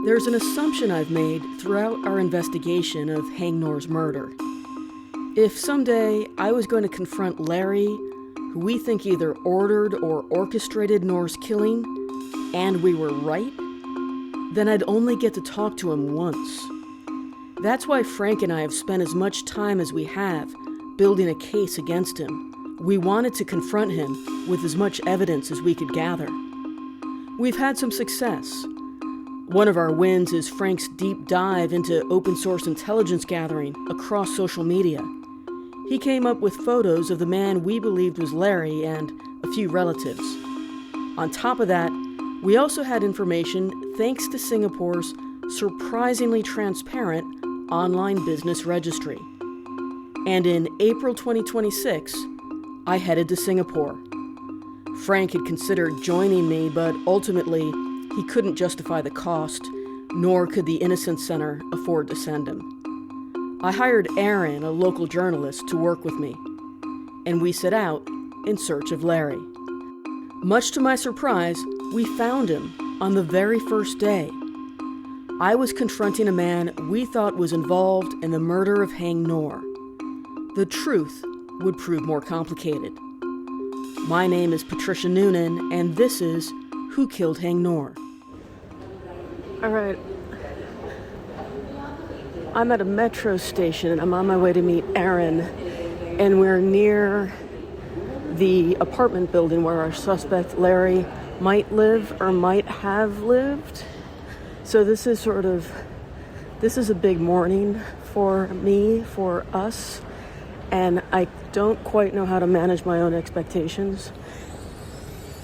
There's an assumption I've made throughout our investigation of Haing Ngor's murder. If someday I was going to confront Larry, who we think either ordered or orchestrated Ngor's killing, and we were right, then I'd only get to talk to him once. That's why Frank and I have spent as much time as we have building a case against him. We wanted to confront him with as much evidence as we could gather. We've had some success. One of our wins is Frank's deep dive into open source intelligence gathering across social media. He came up with photos of the man we believed was Larry and a few relatives. On top of that, we also had information thanks to Singapore's surprisingly transparent online business registry. And in April 2026, I headed to Singapore. Frank had considered joining me, but ultimately, he couldn't justify the cost, nor could the Innocence Center afford to send him. I hired Aaron, a local journalist, to work with me, and we set out in search of Larry. Much to my surprise, we found him on the very first day. I was confronting a man we thought was involved in the murder of Haing Ngor. The truth would prove more complicated. My name is Patricia Nunan, and this is Who Killed Haing Ngor? All right. I'm at a metro station, and I'm on my way to meet Aaron, and we're near the apartment building where our suspect, Larry, might live or might have lived. So this is a big morning for me, for us, and I don't quite know how to manage my own expectations.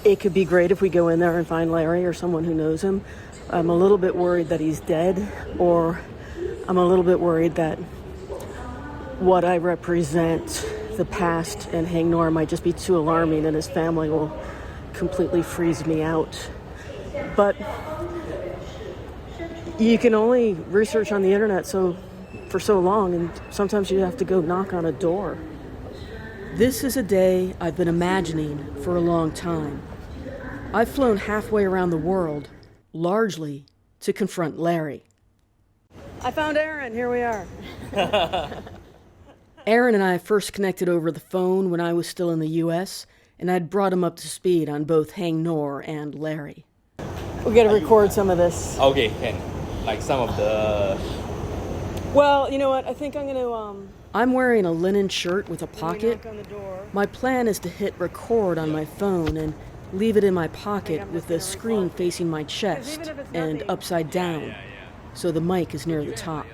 It could be great if we go in there and find Larry or someone who knows him. I'm a little bit worried that he's dead, or I'm a little bit worried that what I represent, the past and Haing Ngor, might just be too alarming and his family will completely freeze me out. But you can only research on the internet for so long, and sometimes you have to go knock on a door. This is a day I've been imagining for a long time. I've flown halfway around the world, largely to confront Larry. I found Aaron, here we are. Aaron and I first connected over the phone when I was still in the US, and I'd brought him up to speed on both Haing Ngor and Larry. We gotta record some of this. Okay, can. Like some of the... Well, you know what, I think I'm gonna, I'm wearing a linen shirt with a pocket. My plan is to hit record on my phone and leave it in my pocket with the screen facing my chest and upside down, so the mic is near the top.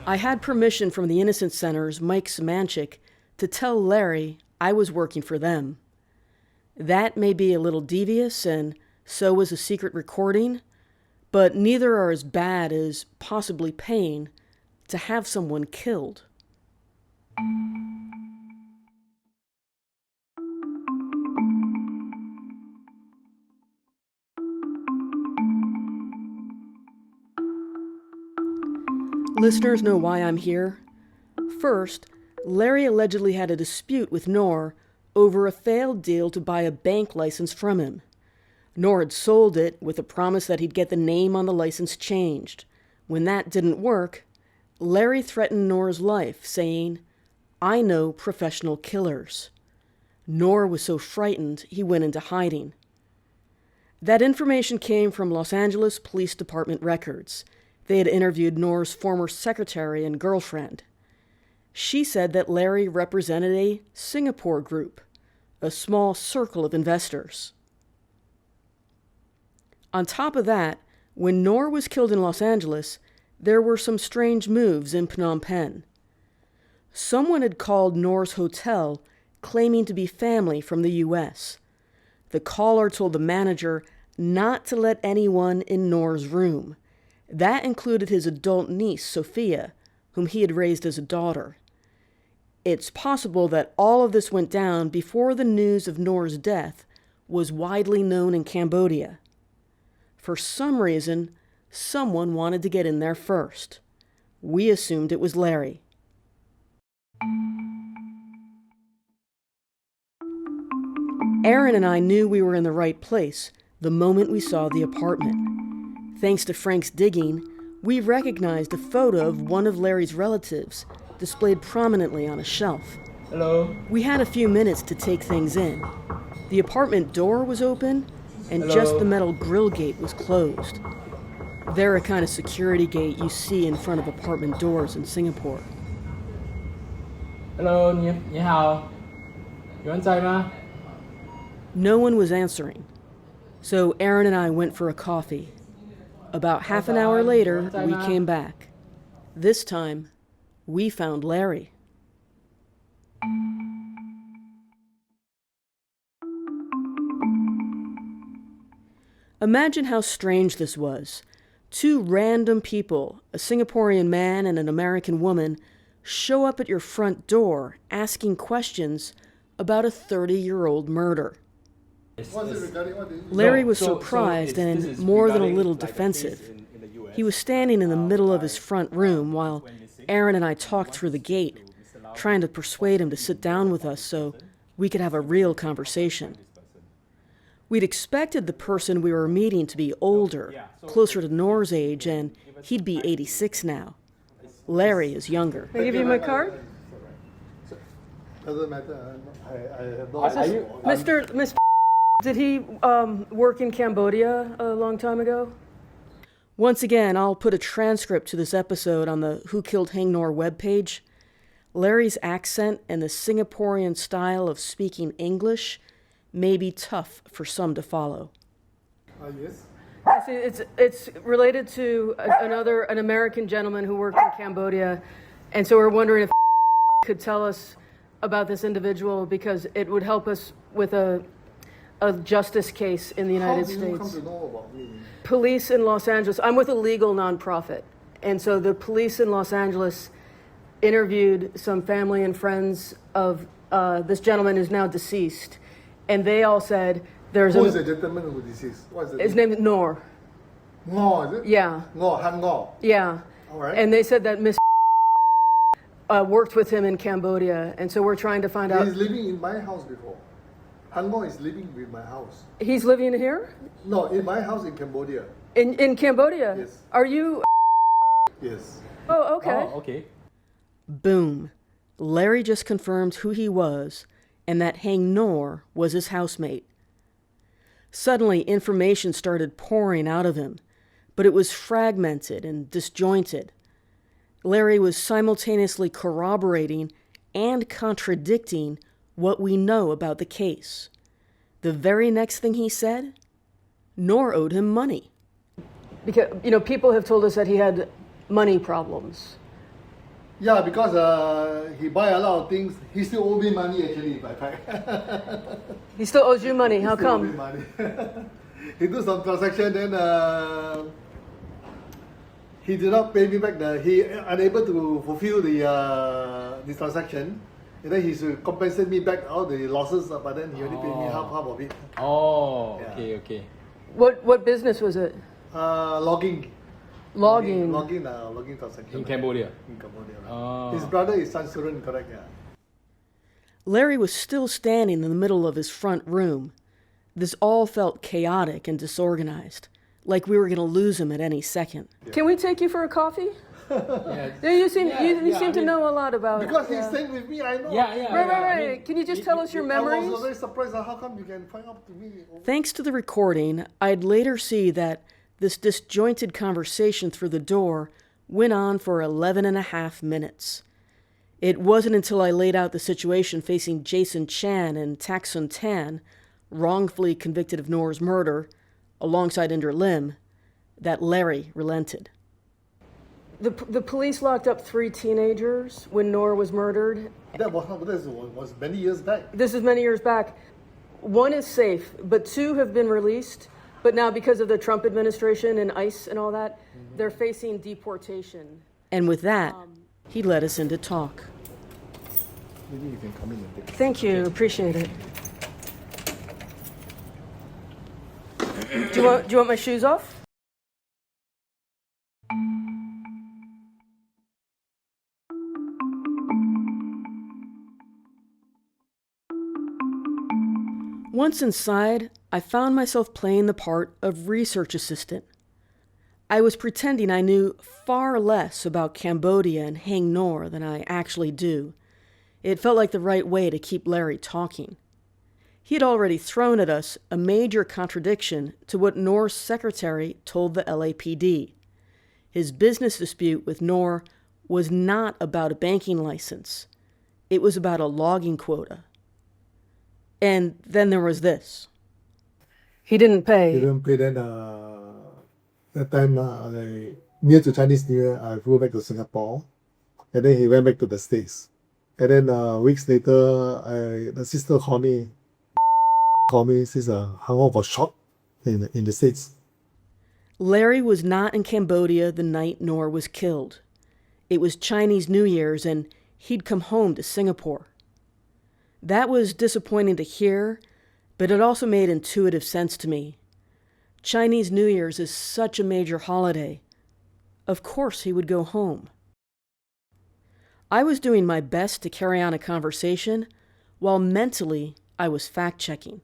I had permission from the Innocence Center's Mike Samanchik to tell Larry I was working for them. That may be a little devious, and so was a secret recording, but neither are as bad as possibly paying to have someone killed. Listeners know why I'm here. First, Larry allegedly had a dispute with Ngor over a failed deal to buy a bank license from him. Ngor had sold it with a promise that he'd get the name on the license changed. When that didn't work, Larry threatened Ngor's life, saying, "I know professional killers." Ngor was so frightened he went into hiding. That information came from Los Angeles Police Department records. They had interviewed Ngor's former secretary and girlfriend. She said that Larry represented a Singapore group, a small circle of investors. On top of that, when Ngor was killed in Los Angeles, there were some strange moves in Phnom Penh. Someone had called Ngor's hotel claiming to be family from the U.S. The caller told the manager not to let anyone in Ngor's room. That included his adult niece, Sophia, whom he had raised as a daughter. It's possible that all of this went down before the news of Ngor's death was widely known in Cambodia. For some reason, someone wanted to get in there first. We assumed it was Larry. Aaron and I knew we were in the right place the moment we saw the apartment. Thanks to Frank's digging, we recognized a photo of one of Larry's relatives displayed prominently on a shelf. Hello. We had a few minutes to take things in. The apartment door was open, and just the metal grill gate was closed. They're a kind of security gate you see in front of apartment doors in Singapore. Hello, 你好，有人在吗？ No one was answering, so Aaron and I went for a coffee. About half an hour later, we came back. This time, we found Larry. Imagine how strange this was. Two random people, a Singaporean man and an American woman, show up at your front door asking questions about a 30-year-old murder. Larry was surprised and more than a little defensive. He was standing in the middle of his front room while Aaron and I talked through the gate, trying to persuade him to sit down with us so we could have a real conversation. We'd expected the person we were meeting to be older, closer to Ngor's age, and he'd be 86 now. Larry is younger. Can I give you my card? Doesn't matter. I have no Mr. Did he work in Cambodia a long time ago? Once again, I'll put a transcript to this episode on the Who Killed Haing Ngor webpage. Larry's accent and the Singaporean style of speaking English may be tough for some to follow. Yes. It's related to an American gentleman who worked in Cambodia, and so we're wondering if could tell us about this individual because it would help us with a justice case in the United States. How did you come to know about me? Police in Los Angeles. I'm with a legal nonprofit, and so the police in Los Angeles interviewed some family and friends of this gentleman who's now deceased, and they all said there's Who is the gentleman who deceased? What is the his name is Ngor. Ngor, is it? Yeah. Ngor, Haing Ngor. Yeah. All right. And they said that Miss worked with him in Cambodia, and so we're trying to find out. He's living in my house before. Haing Ngor is living with my house. He's living here? No, in my house in Cambodia. In Cambodia? Yes. Are you? Yes. Oh, okay. Oh, okay. Boom. Larry just confirmed who he was and that Haing Ngor was his housemate. Suddenly, information started pouring out of him, but it was fragmented and disjointed. Larry was simultaneously corroborating and contradicting what we know about the case. The very next thing he said, Ngor owed him money. Because, people have told us that he had money problems. Yeah, because he buy a lot of things. He still owe me money actually, by fact. He still owes you money. How He still owe me come? money. He do some transaction, then he did not pay me back. He unable to fulfill the transaction. And then he should compensate me back all the losses, but then he only paid me half of it. Oh, Yeah. okay. What business was it? Logging. Logging. Logging transaction. In Cambodia. In Cambodia. Right. Oh. His brother is Sansuran, correct? Yeah. Larry was still standing in the middle of his front room. This all felt chaotic and disorganized, like we were going to lose him at any second. Yeah. Can we take you for a coffee? Yeah. You seem to know a lot about Because it. he's staying with me, I know. Yeah. Right. Can you just tell us your memories? I was very surprised. How come you can find out to me? Thanks to the recording, I'd later see that this disjointed conversation through the door went on for 11 and a half minutes. It wasn't until I laid out the situation facing Jason Chan and Tak Sun Tan, wrongfully convicted of Ngor's murder, alongside Indra Lim, that Larry relented. The police locked up 3 teenagers when Ngor was murdered. That was many years back. This is many years back. 1 is safe, but 2 have been released. But now, because of the Trump administration and ICE and all that, they're facing deportation. And with that, he let us in to talk. Maybe you can come in and take. Thank you. Appreciate it. Do you want my shoes off? Once inside, I found myself playing the part of research assistant. I was pretending I knew far less about Cambodia and Haing Ngor than I actually do. It felt like the right way to keep Larry talking. He had already thrown at us a major contradiction to what Ngor's secretary told the LAPD. His business dispute with Ngor was not about a banking license. It was about a logging quota. And then there was this. He didn't pay. He didn't pay. Then that time near to Chinese New Year, I flew back to Singapore, and then he went back to the States. And then weeks later, the sister called me, says Haing Ngor was shot in the States. Larry was not in Cambodia the night Ngor was killed. It was Chinese New Year's, and he'd come home to Singapore. That was disappointing to hear, but it also made intuitive sense to me. Chinese New Year's is such a major holiday. Of course he would go home. I was doing my best to carry on a conversation, while mentally I was fact-checking.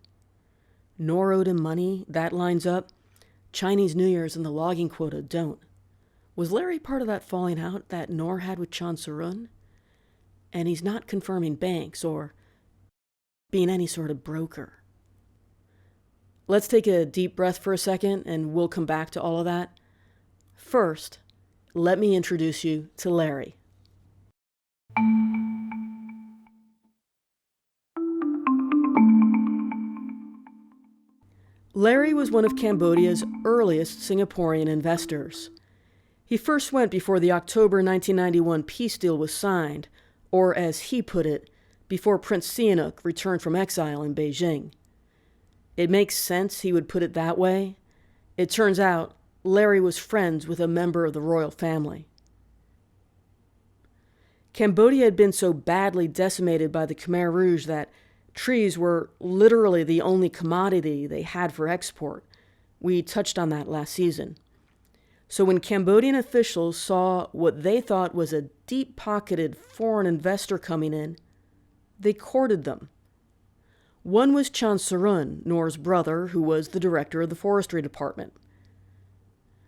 Ngor owed him money, that lines up. Chinese New Year's and the logging quota don't. Was Larry part of that falling out that Ngor had with Chan Sarun? And he's not confirming banks or being any sort of broker. Let's take a deep breath for a second and we'll come back to all of that. First, let me introduce you to Larry. Larry was one of Cambodia's earliest Singaporean investors. He first went before the October 1991 peace deal was signed, or as he put it, before Prince Sihanouk returned from exile in Beijing. It makes sense he would put it that way. It turns out Larry was friends with a member of the royal family. Cambodia had been so badly decimated by the Khmer Rouge that trees were literally the only commodity they had for export. We touched on that last season. So when Cambodian officials saw what they thought was a deep-pocketed foreign investor coming in, they courted them. One was Chan Sarun, Ngor's brother, who was the director of the forestry department.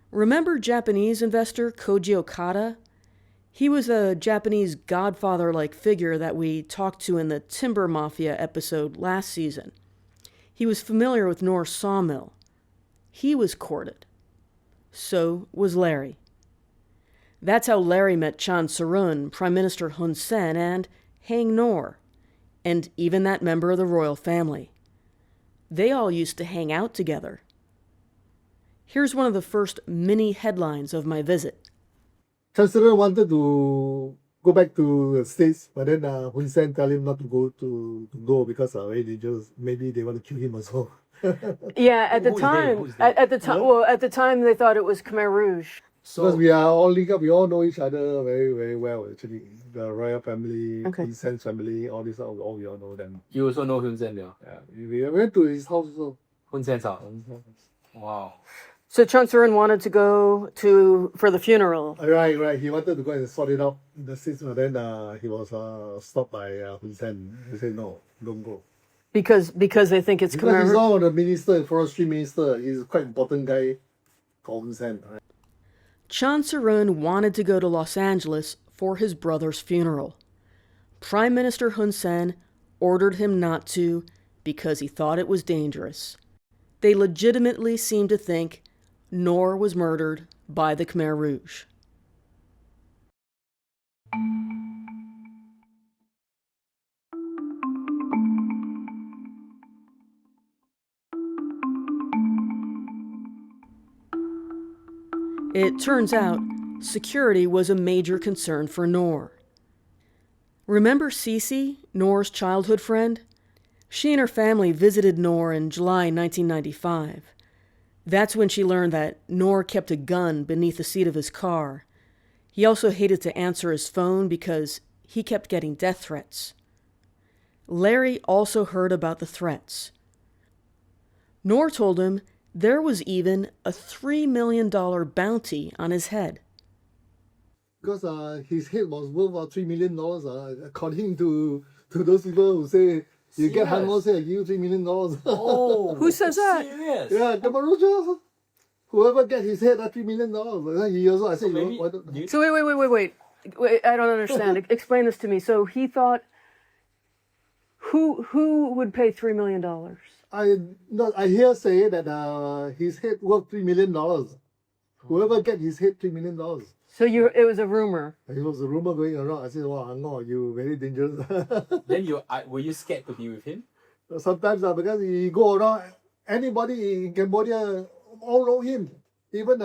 Remember Japanese investor Koji Okada? He was a Japanese godfather-like figure that we talked to in the Timber Mafia episode last season. He was familiar with Ngor's sawmill. He was courted. So was Larry. That's how Larry met Chan Sarun, Prime Minister Hun Sen, and Haing Ngor, and even that member of the royal family. They all used to hang out together. Here's one of the first mini headlines of my visit. Chancellor wanted to go back to the States, but then Hun Sen tell him not to go because very dangerous. Maybe they want to kill him also. Yeah, at the time, at the time they thought it was Khmer Rouge. Because we are all linked up, we all know each other very, very well actually. The royal family, Okay. Hun Sen's family, all this, all we all know them. You also know Hun Sen, yeah? Yeah, we went to his house also. Hun Sen's house. Wow. So Chan Sarun wanted to go for the funeral. Right. He wanted to go and sort it out in the States, but then he was stopped by Hun Sen. He said, no, don't go. Because they think it's Because Khmer he's Rouge. now the minister, forestry minister. He's quite important guy for Hun Sen. Right? Chan Sarun wanted to go to Los Angeles for his brother's funeral. Prime Minister Hun Sen ordered him not to because he thought it was dangerous. They legitimately seemed to think Ngor was murdered by the Khmer Rouge. It turns out security was a major concern for Ngor. Remember Cece, Ngor's childhood friend? She and her family visited Ngor in July 1995. That's when she learned that Ngor kept a gun beneath the seat of his car. He also hated to answer his phone because he kept getting death threats. Larry also heard about the threats. Ngor told him there was even a $3 million bounty on his head. Because his head was worth $3 million, according to those people who say, you get Haing Ngor, say I give you $3 million. Oh, Who says that? Serious? Yeah, Khmer Rouge. whoever gets his head $3 million. He also, I said, maybe why don't, you- So wait, I don't understand. Explain this to me. So he thought, who would pay $3 million? I hear say that his head worth $3 million. Whoever gets his head $3 million. So it was a rumor. It was a rumor going around. I said, wow, Haing Ngor, you very dangerous. Then were you scared to be with him? Sometimes because he go around, anybody in Cambodia all know him. Even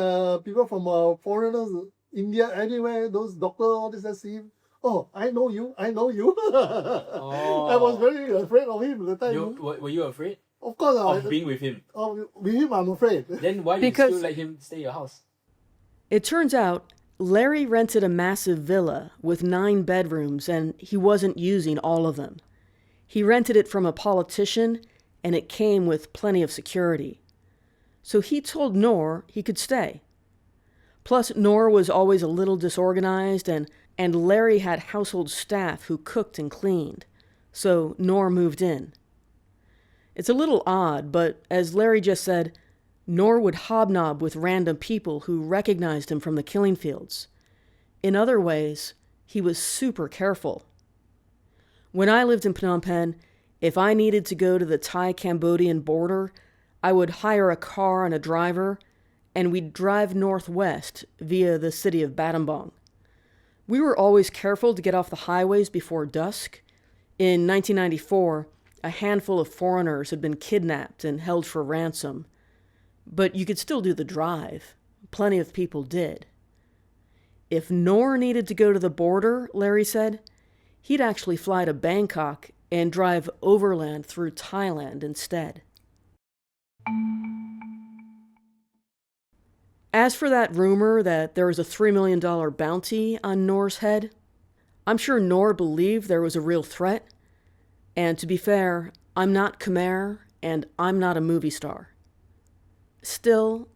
people from foreigners, India, anywhere, those doctors, all this, that see him. Oh, I know you. Oh. I was very afraid of him at the time. Were you afraid Of course, of being with him? with him, I'm afraid. Then why Because- you still let him stay at your house? It turns out Larry rented a massive villa with 9 bedrooms, and he wasn't using all of them. He rented it from a politician, and it came with plenty of security. So he told Ngor he could stay. Plus, Ngor was always a little disorganized, and Larry had household staff who cooked and cleaned. So Ngor moved in. It's a little odd, but as Larry just said, Ngor would hobnob with random people who recognized him from the killing fields. In other ways, he was super careful. When I lived in Phnom Penh, if I needed to go to the Thai-Cambodian border, I would hire a car and a driver, and we'd drive northwest via the city of Battambang. We were always careful to get off the highways before dusk. In 1994, a handful of foreigners had been kidnapped and held for ransom. But you could still do the drive. Plenty of people did. If Ngor needed to go to the border, Larry said, he'd actually fly to Bangkok and drive overland through Thailand instead. As for that rumor that there was a $3 million bounty on Ngor's head, I'm sure Ngor believed there was a real threat. And to be fair, I'm not Khmer and I'm not a movie star. Still,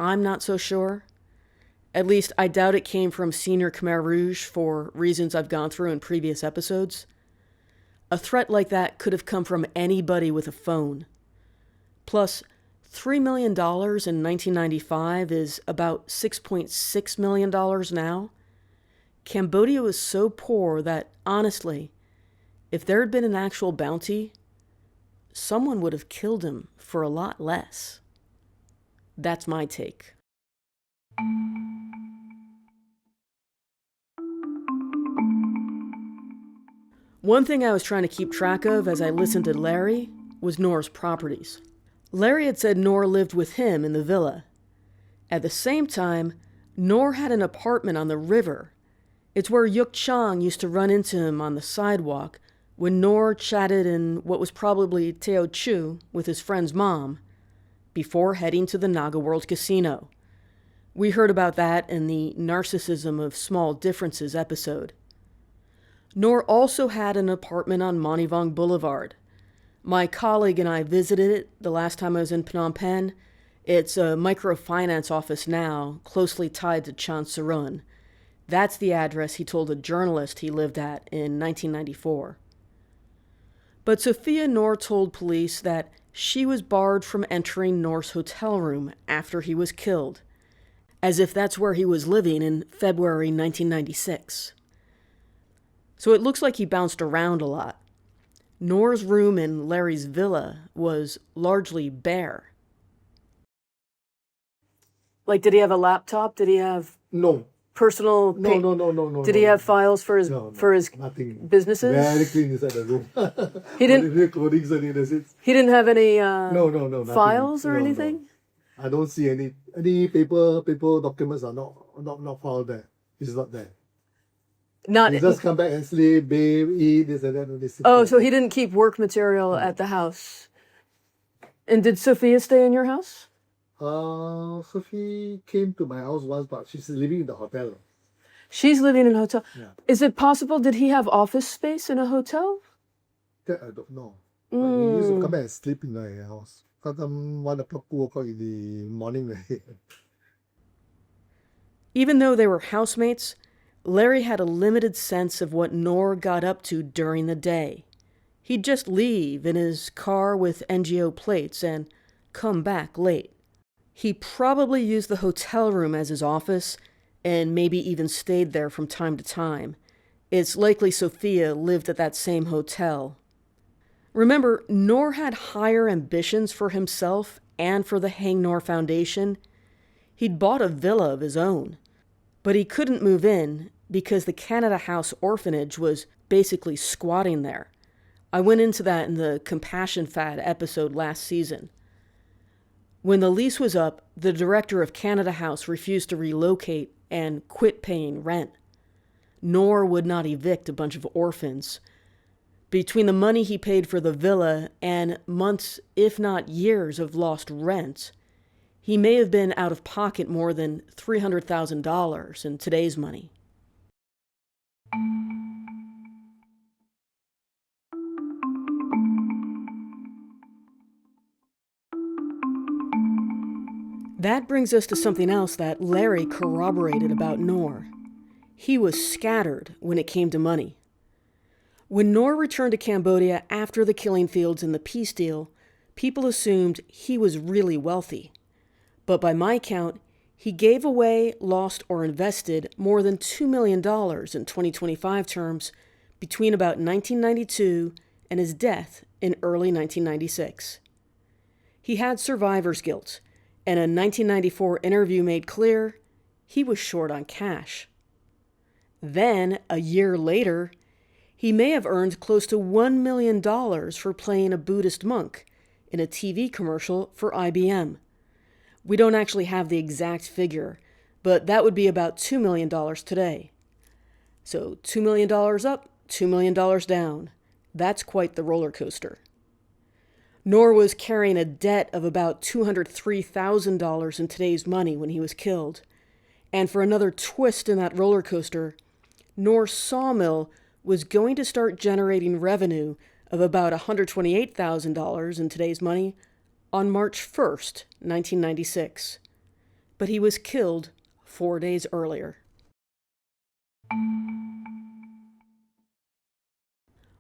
I'm not so sure. At least I doubt it came from Senior Khmer Rouge for reasons I've gone through in previous episodes. A threat like that could have come from anybody with a phone. Plus, $3 million in 1995 is about $6.6 million now. Cambodia was so poor that, honestly, if there had been an actual bounty, someone would have killed him for a lot less. That's my take. One thing I was trying to keep track of as I listened to Larry was Ngor's properties. Larry had said Ngor lived with him in the villa. At the same time, Ngor had an apartment on the river. It's where Yuk Chang used to run into him on the sidewalk when Ngor chatted in what was probably Teochew with his friend's mom before heading to the Naga World Casino. We heard about that in the Narcissism of Small Differences episode. Ngor also had an apartment on Monivong Boulevard. My colleague and I visited it the last time I was in Phnom Penh. It's a microfinance office now, closely tied to Chan Sarun. That's the address he told a journalist he lived at in 1994. But Sophia Ngor told police that she was barred from entering Ngor's hotel room after he was killed, as if that's where he was living in February 1996. So it looks like he bounced around a lot. Ngor's room in Larry's villa was largely bare. Like, did he have a laptop? Did he have No. personal... No. Did he have files for his nothing. businesses? Very clean inside the room. He didn't- Only clothing, so that's it. He didn't have any No, nothing. files or No, no. anything? I don't see any paper documents are not filed there. It's not there. Not. You just come back and sleep, bathe, eat, this and that. And this. Oh, so he didn't keep work material at the house. And did Sophia stay in your house? Sophie came to my house once, but she's living in the hotel. She's living in a hotel. Yeah. Is it possible, did he have office space in a hotel? That I don't know. But he used to come back and sleep in my house. Sometimes 1 o'clock, 2 o'clock in the morning. Even though they were housemates, Larry had a limited sense of what Ngor got up to during the day. He'd just leave in his car with NGO plates and come back late. He probably used the hotel room as his office and maybe even stayed there from time to time. It's likely Sophia lived at that same hotel. Remember, Ngor had higher ambitions for himself and for the Haing Ngor Foundation. He'd bought a villa of his own, but he couldn't move in because the Canada House orphanage was basically squatting there. I went into that in the Compassion Fad episode last season. When the lease was up, the director of Canada House refused to relocate and quit paying rent. Ngor would not evict a bunch of orphans. Between the money he paid for the villa and months, if not years, of lost rent, he may have been out of pocket more than $300,000 in today's money. That brings us to something else that Larry corroborated about Ngor. He was scattered when it came to money. When Ngor returned to Cambodia after the killing fields and the peace deal, people assumed he was really wealthy. But by my count, he gave away, lost, or invested more than $2 million in 2025 terms between about 1992 and his death in early 1996. He had survivor's guilt, and a 1994 interview made clear he was short on cash. Then, a year later, he may have earned close to $1 million for playing a Buddhist monk in a TV commercial for IBM. We don't actually have the exact figure, but that would be about $2 million today. So $2 million up, $2 million down. That's quite the roller coaster. Ngor was carrying a debt of about $203,000 in today's money when he was killed. And for another twist in that roller coaster, Ngor's sawmill was going to start generating revenue of about $128,000 in today's money on March 1st, 1996. But he was killed 4 days earlier.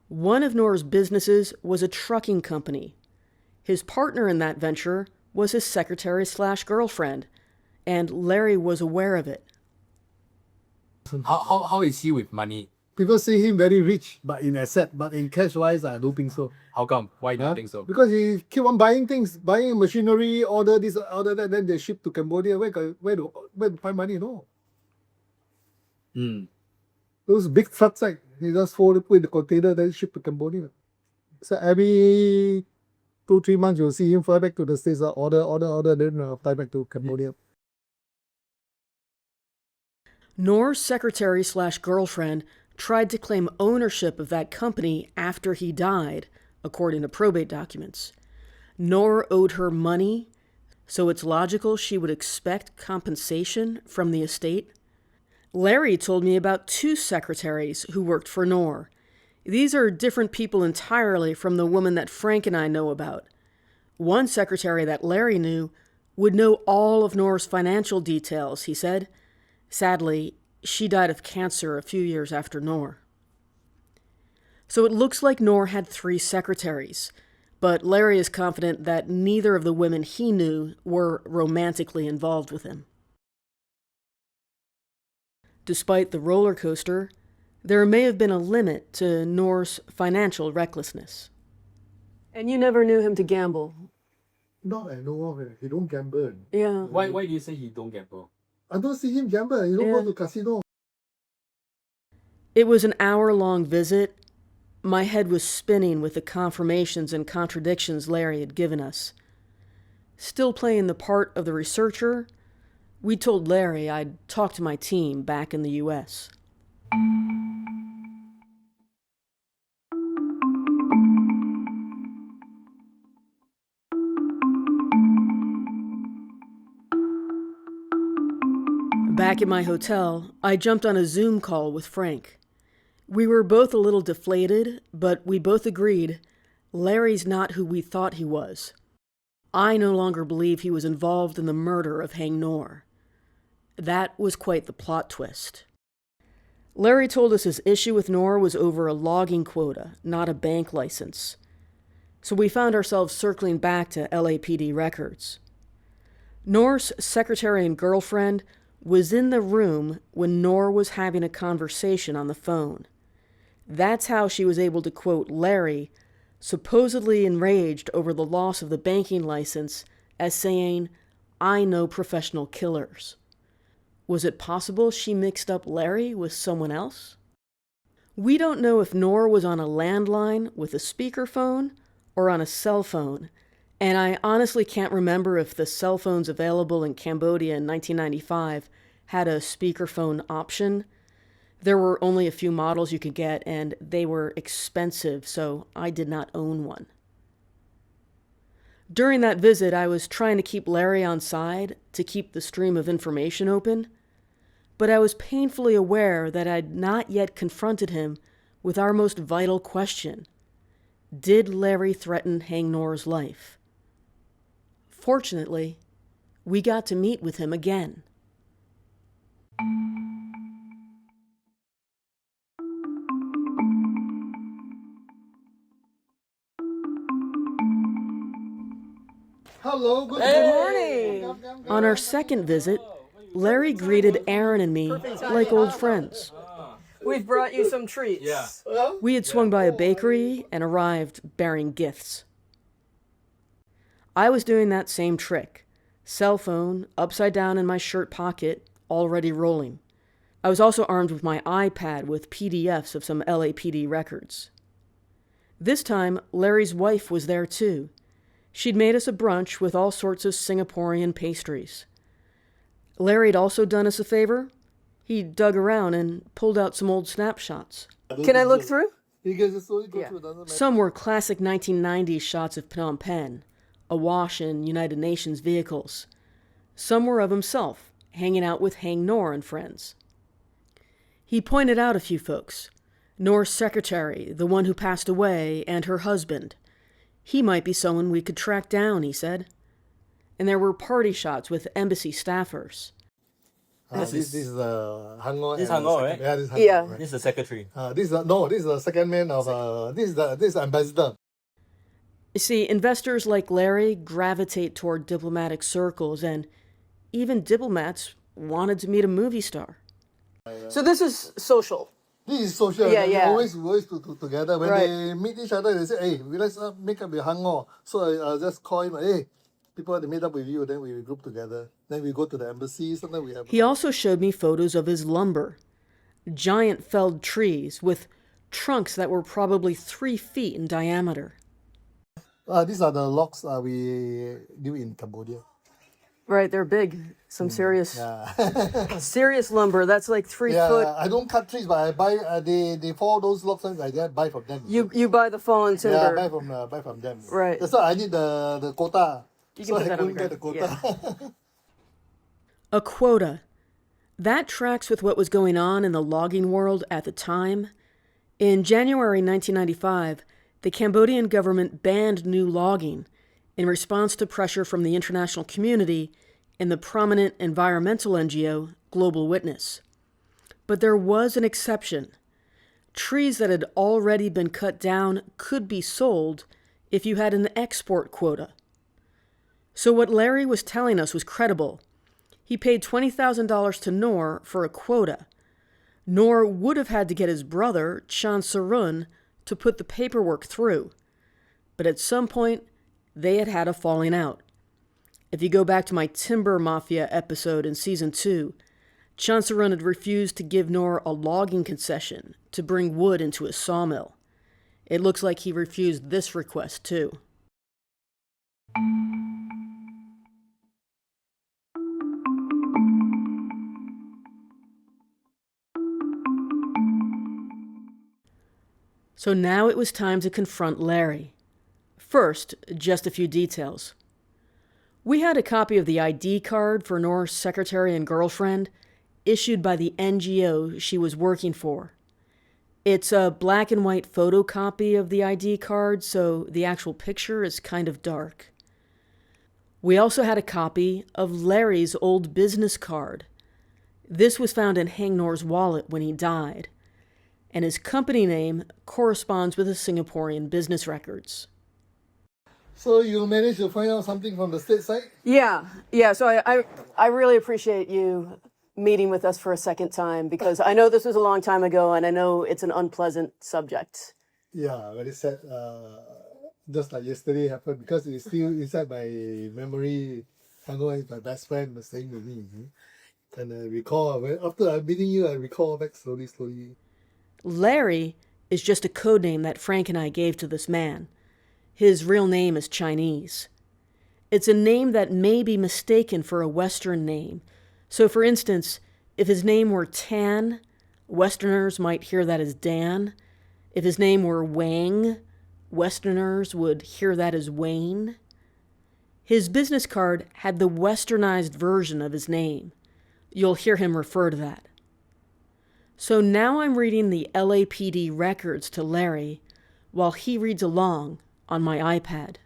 One of Ngor's businesses was a trucking company. His partner in that venture was his secretary/girlfriend, and Larry was aware of it. How is he with money? People see him very rich, but in asset, but in cash wise, I don't think so. How come? Why do you think so? Because he keep on buying things, buying machinery, order this, order that, then they ship to Cambodia. Where to find money? No. Those big trucks, like he just put in the container, then ship to Cambodia. So every 2-3 months, you'll see him fly back to the States, order, then fly back to Cambodia. Ngor's secretary/girlfriend tried to claim ownership of that company after he died, according to probate documents. Ngor owed her money, so it's logical she would expect compensation from the estate. Larry told me about 2 secretaries who worked for Ngor. These are different people entirely from the woman that Frank and I know about. One secretary that Larry knew would know all of Ngor's financial details, he said. Sadly, she died of cancer a few years after Ngor. So it looks like Ngor had 3 secretaries, but Larry is confident that neither of the women he knew were romantically involved with him. Despite the roller coaster, there may have been a limit to Ngor's financial recklessness. And you never knew him to gamble? Not I know of. He don't gamble. Yeah. Why do you say he don't gamble? I don't see him gamble. He don't go to casino. It was an hour-long visit. My head was spinning with the confirmations and contradictions Larry had given us. Still playing the part of the researcher, we told Larry I'd talk to my team back in the U.S. Back at my hotel, I jumped on a Zoom call with Frank. We were both a little deflated, but we both agreed Larry's not who we thought he was. I no longer believe he was involved in the murder of Haing Ngor. That was quite the plot twist. Larry told us his issue with Ngor was over a logging quota, not a bank license. So we found ourselves circling back to LAPD records. Ngor's secretary and girlfriend was in the room when Ngor was having a conversation on the phone. That's how she was able to quote Larry, supposedly enraged over the loss of the banking license, as saying, "I know professional killers." Was it possible she mixed up Larry with someone else? We don't know if Ngor was on a landline with a speakerphone or on a cell phone, and I honestly can't remember if the cell phones available in Cambodia in 1995 had a speakerphone option. There were only a few models you could get, and they were expensive, so I did not own one. During that visit, I was trying to keep Larry on side to keep the stream of information open, but I was painfully aware that I'd not yet confronted him with our most vital question. Did Larry threaten Haing Ngor's life? Fortunately, we got to meet with him again. Hello, good morning. On our second visit, Larry greeted Aaron and me like old friends. We've brought you some treats. Yeah. We had swung by a bakery and arrived bearing gifts. I was doing that same trick. Cell phone upside down in my shirt pocket, already rolling. I was also armed with my iPad with PDFs of some LAPD records. This time, Larry's wife was there too. She'd made us a brunch with all sorts of Singaporean pastries. Larry had also done us a favor. He dug around and pulled out some old snapshots. Can I look through? You guys just slowly go Yeah. through, doesn't matter. Some were classic 1990s shots of Phnom Penh, awash in United Nations vehicles. Some were of himself, hanging out with Haing Ngor and friends. He pointed out a few folks. Ngor's secretary, the one who passed away, and her husband. He might be someone we could track down, he said. And there were party shots with embassy staffers. This is Haing Ngor. This and Haing Ngor, the right? second- Yeah, this is Haing Yeah. Ngor, right. This is the secretary. This is the second man of this is the ambassador. You see, investors like Larry gravitate toward diplomatic circles, and even diplomats wanted to meet a movie star. So this is social. This is social. Yeah, They yeah. always together. When Right. they meet each other, they say, "Hey, let's make up with Haing Ngor." So I just call him. Hey, people want to meet up with you. Then we group together. Then we go to the embassy. Sometimes we have. He also showed me photos of his lumber. Giant felled trees with trunks that were probably 3 feet in diameter. These are the logs we do in Cambodia. Right, they're big. Some serious Yeah. serious lumber. That's like 3 Yeah, foot. I don't cut trees, but I buy. They fall those logs. I just buy from them. You buy the fallen timber. Yeah, buy from them. Right. That's why I need the quota. You can So put I that on the couldn't get the ground. quota. A quota. That tracks with what was going on in the logging world at the time. In January 1995, the Cambodian government banned new logging in response to pressure from the international community and the prominent environmental NGO Global Witness. But there was an exception. Trees that had already been cut down could be sold if you had an export quota. So what Larry was telling us was credible. He paid $20,000 to Ngor for a quota. Ngor would have had to get his brother, Chan Sarun, to put the paperwork through. But at some point, they had had a falling out. If you go back to my Timber Mafia episode in Season 2, Chan Sarun had refused to give Ngor a logging concession to bring wood into his sawmill. It looks like he refused this request, too. So now it was time to confront Larry. First, just a few details. We had a copy of the ID card for Ngor's secretary and girlfriend, issued by the NGO she was working for. It's a black and white photocopy of the ID card, so the actual picture is kind of dark. We also had a copy of Larry's old business card. This was found in Haing Ngor's wallet when he died, and his company name corresponds with his Singaporean business records. So you managed to find out something from the state side? Yeah. So I really appreciate you meeting with us for a second time, because I know this was a long time ago and I know it's an unpleasant subject. Yeah, very sad. Just like yesterday happened, because it's still inside my memory. Haing Ngor is my best friend was staying with me. And I recall, after I'm meeting you, I recall back slowly. Larry is just a code name that Frank and I gave to this man. His real name is Chinese. It's a name that may be mistaken for a Western name. So, for instance, if his name were Tan, Westerners might hear that as Dan. If his name were Wang, Westerners would hear that as Wayne. His business card had the westernized version of his name. You'll hear him refer to that. So now I'm reading the LAPD records to Larry while he reads along on my iPad.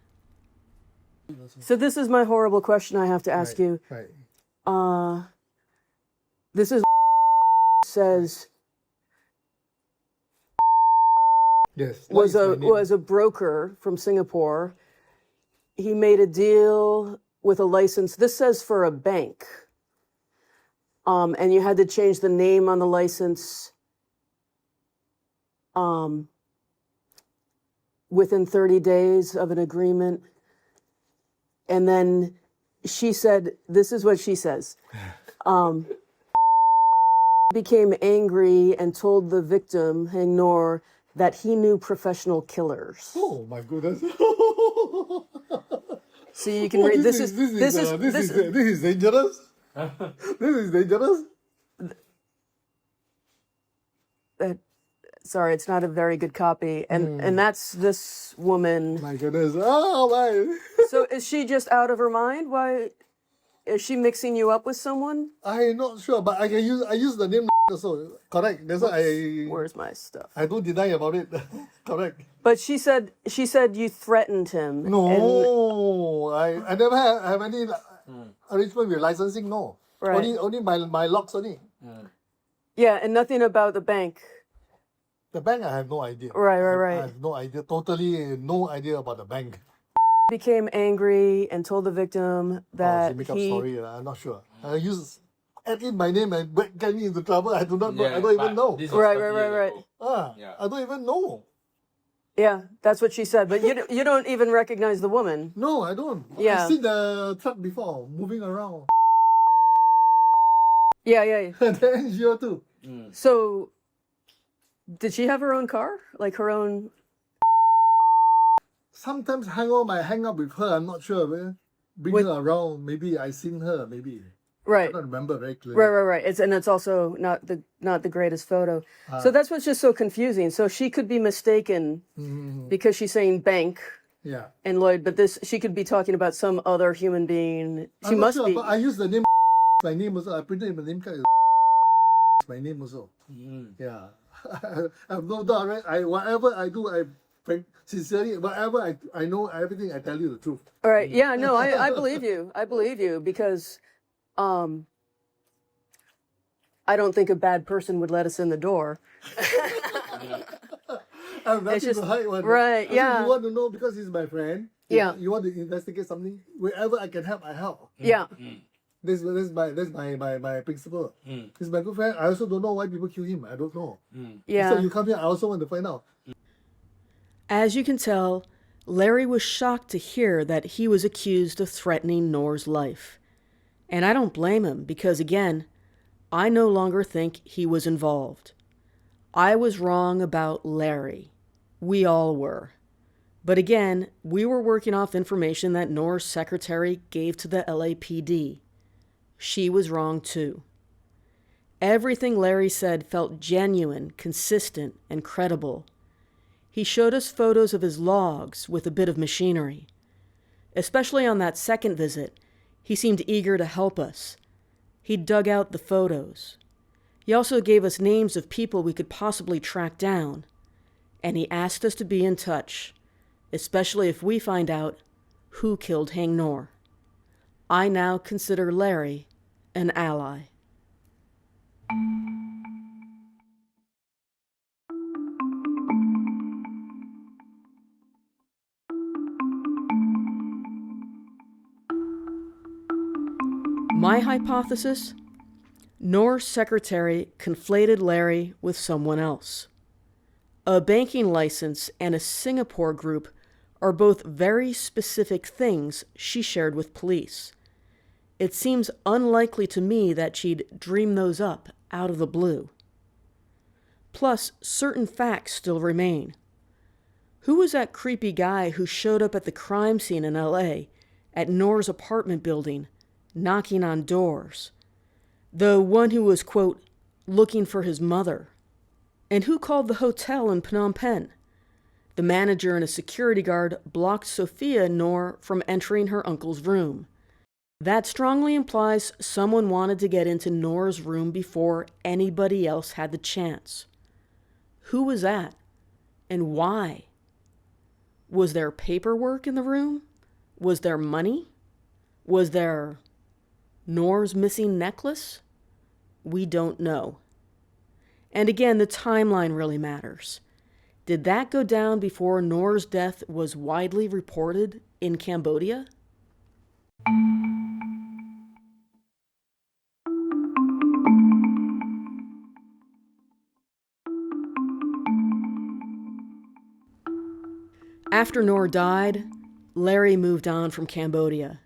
So this is my horrible question I have to ask you. Right. This is says Yes. was that is my name. was a broker from Singapore. He made a deal with a license. This says for a bank. And you had to change the name on the license within 30 days of an agreement. And then she said, this is what she says. Became angry and told the victim, Haing Ngor, that he knew professional killers. Oh my goodness. So you can read this is dangerous. This is dangerous. Sorry, it's not a very good copy. And that's this woman. My goodness. Oh my. So is she just out of her mind? Why is she mixing you up with someone? I'm not sure, but I use the name also. Correct. That's why Where's my stuff? I don't deny about it. Correct. But she said you threatened him. No, I never have any arrangement with licensing. No, Right. only my locks only. Yeah, and nothing about the bank. The bank, I have no idea. Right. I have no idea. Totally no idea about the bank. Became angry and told the victim that She make up story. I'm not sure. I use add in my name and get me into trouble. I do not know. I don't even know. Right. I don't even know. Yeah, that's what she said. But you don't even recognize the woman. No, I don't. Yeah. I've seen the truck before moving around. Yeah. And the NGO too. So, did she have her own car? Like her own? Sometimes Haing Ngor might hang out with her. I'm not sure. Bring her around. Maybe I seen her. Maybe. Right. I don't remember very clearly. Right. It's also not the greatest photo. So that's what's just so confusing. So she could be mistaken because she's saying bank Yeah. and Lloyd, but she could be talking about some other human being. She I'm not must sure, be. but I use the name. My name also. I printed my name card. My name also. Yeah. I have no doubt. Right? Whatever I do, sincerely. Whatever I know, everything I tell you the truth. All right. Yeah. No, I believe you. I believe you because, I don't think a bad person would let us in the door. I have nothing just- to hide. right, yeah. You want to know because he's my friend. Yeah. You want to investigate something. Wherever I can help, I help. Yeah. This is my principle. He's my good friend. I also don't know why people kill him. I don't know. Yeah. So you come here. I also want to find out. As you can tell, Larry was shocked to hear that he was accused of threatening Ngor's life. And I don't blame him because, again, I no longer think he was involved. I was wrong about Larry. We all were. But again, we were working off information that Ngor's secretary gave to the LAPD. She was wrong too. Everything Larry said felt genuine, consistent, and credible. He showed us photos of his logs with a bit of machinery. Especially on that second visit, he seemed eager to help us. He dug out the photos. He also gave us names of people we could possibly track down. And he asked us to be in touch, especially if we find out who killed Haing Ngor. I now consider Larry an ally. My hypothesis? Ngor's secretary conflated Larry with someone else. A banking license and a Singapore group are both very specific things she shared with police. It seems unlikely to me that she'd dream those up out of the blue. Plus, certain facts still remain. Who was that creepy guy who showed up at the crime scene in L.A., at Ngor's apartment building, knocking on doors? The one who was, quote, looking for his mother. And who called the hotel in Phnom Penh? The manager and a security guard blocked Sophia Ngor from entering her uncle's room. That strongly implies someone wanted to get into Ngor's room before anybody else had the chance. Who was that? And why? Was there paperwork in the room? Was there money? Was there Ngor's missing necklace? We don't know. And again, the timeline really matters. Did that go down before Ngor's death was widely reported in Cambodia? After Ngor died, Larry moved on from Cambodia.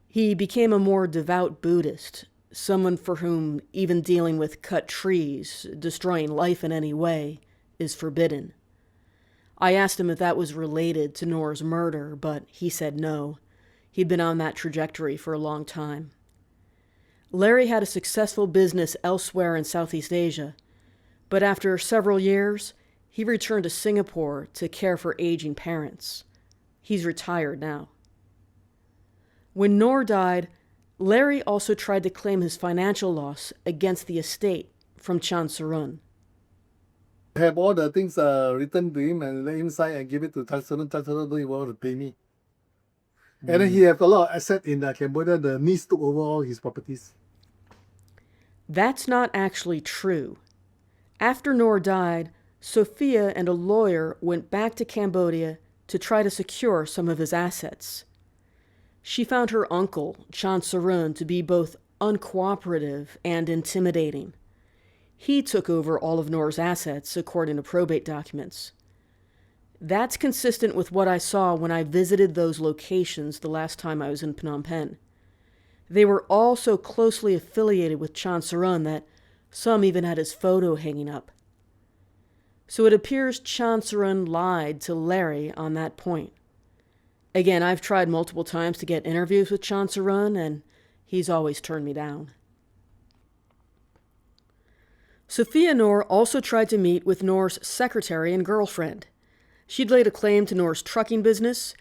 He became a more devout Buddhist, someone for whom even dealing with cut trees, destroying life in any way, is forbidden. I asked him if that was related to Ngor's murder, but he said no. He'd been on that trajectory for a long time. Larry had a successful business elsewhere in Southeast Asia, but after several years, he returned to Singapore to care for aging parents. He's retired now. When Ngor died, Larry also tried to claim his financial loss against the estate from Chan Sarun. Have all the things written to him and let him sign and give it to Chan Sarun. Chan Sarun don't even want to pay me. And then he have a lot of assets in Cambodia. The niece took over all his properties. That's not actually true. After Ngor died, Sophia and a lawyer went back to Cambodia to try to secure some of his assets. She found her uncle, Chan Sarun, to be both uncooperative and intimidating. He took over all of Ngor's assets, according to probate documents. That's consistent with what I saw when I visited those locations the last time I was in Phnom Penh. They were all so closely affiliated with Chan Sarun that some even had his photo hanging up. So it appears Chan Sarun lied to Larry on that point. Again, I've tried multiple times to get interviews with Chan Sarun, and he's always turned me down. Sophia Ngor also tried to meet with Ngor's secretary and girlfriend. She'd laid a claim to Ngor's trucking business.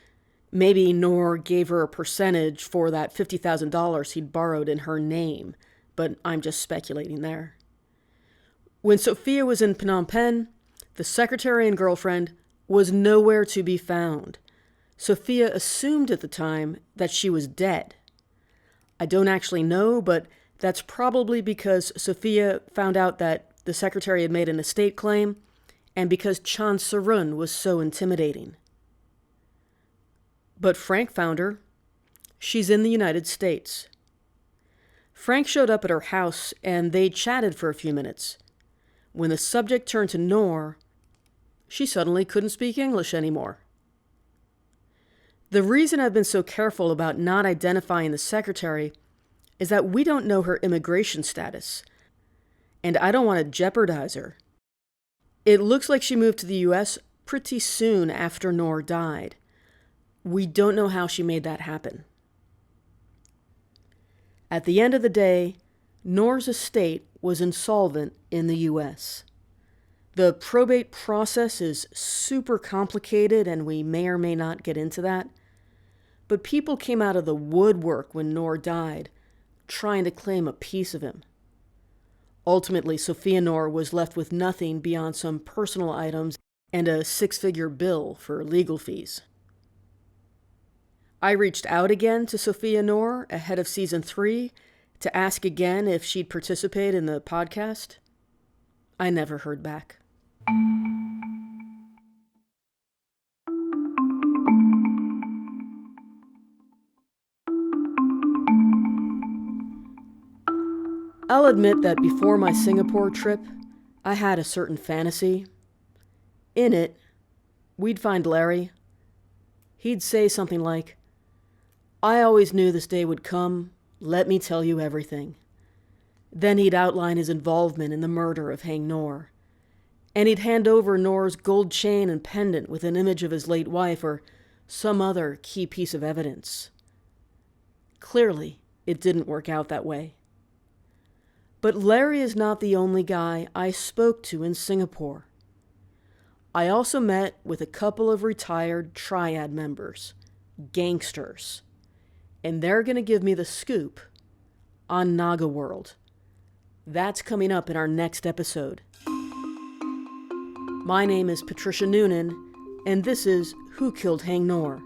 Maybe Ngor gave her a percentage for that $50,000 he'd borrowed in her name, but I'm just speculating there. When Sophia was in Phnom Penh, the secretary and girlfriend was nowhere to be found. Sophia assumed at the time that she was dead. I don't actually know, but that's probably because Sophia found out that the secretary had made an estate claim and because Chan Sarun was so intimidating. But Frank found her. She's in the United States. Frank showed up at her house and they chatted for a few minutes. When the subject turned to Ngor, she suddenly couldn't speak English anymore. The reason I've been so careful about not identifying the secretary is that we don't know her immigration status, and I don't want to jeopardize her. It looks like she moved to the U.S. pretty soon after Ngor died. We don't know how she made that happen. At the end of the day, Ngor's estate was insolvent in the U.S. The probate process is super complicated, and we may or may not get into that. But people came out of the woodwork when Ngor died, trying to claim a piece of him. Ultimately, Sophia Ngor was left with nothing beyond some personal items and a 6-figure bill for legal fees. I reached out again to Sophia Ngor ahead of season 3 to ask again if she'd participate in the podcast. I never heard back. I'll admit that before my Singapore trip, I had a certain fantasy. In it, we'd find Larry. He'd say something like, "I always knew this day would come. Let me tell you everything." Then he'd outline his involvement in the murder of Haing Ngor. And he'd hand over Ngor's gold chain and pendant with an image of his late wife or some other key piece of evidence. Clearly, it didn't work out that way. But Larry is not the only guy I spoke to in Singapore. I also met with a couple of retired triad members, gangsters, and they're going to give me the scoop on Naga World. That's coming up in our next episode. My name is Patricia Nunan, and this is Who Killed Haing Ngor?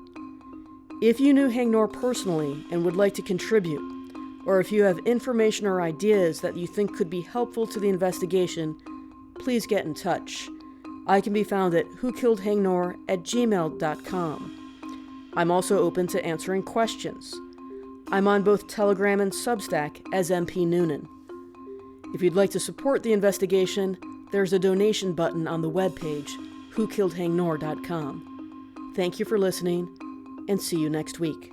If you knew Haing Ngor personally and would like to contribute, or if you have information or ideas that you think could be helpful to the investigation, please get in touch. I can be found at whokilledhaingnor@gmail.com. I'm also open to answering questions. I'm on both Telegram and Substack as MP Nunan. If you'd like to support the investigation, there's a donation button on the webpage, whokilledhaingnor.com. Thank you for listening, and see you next week.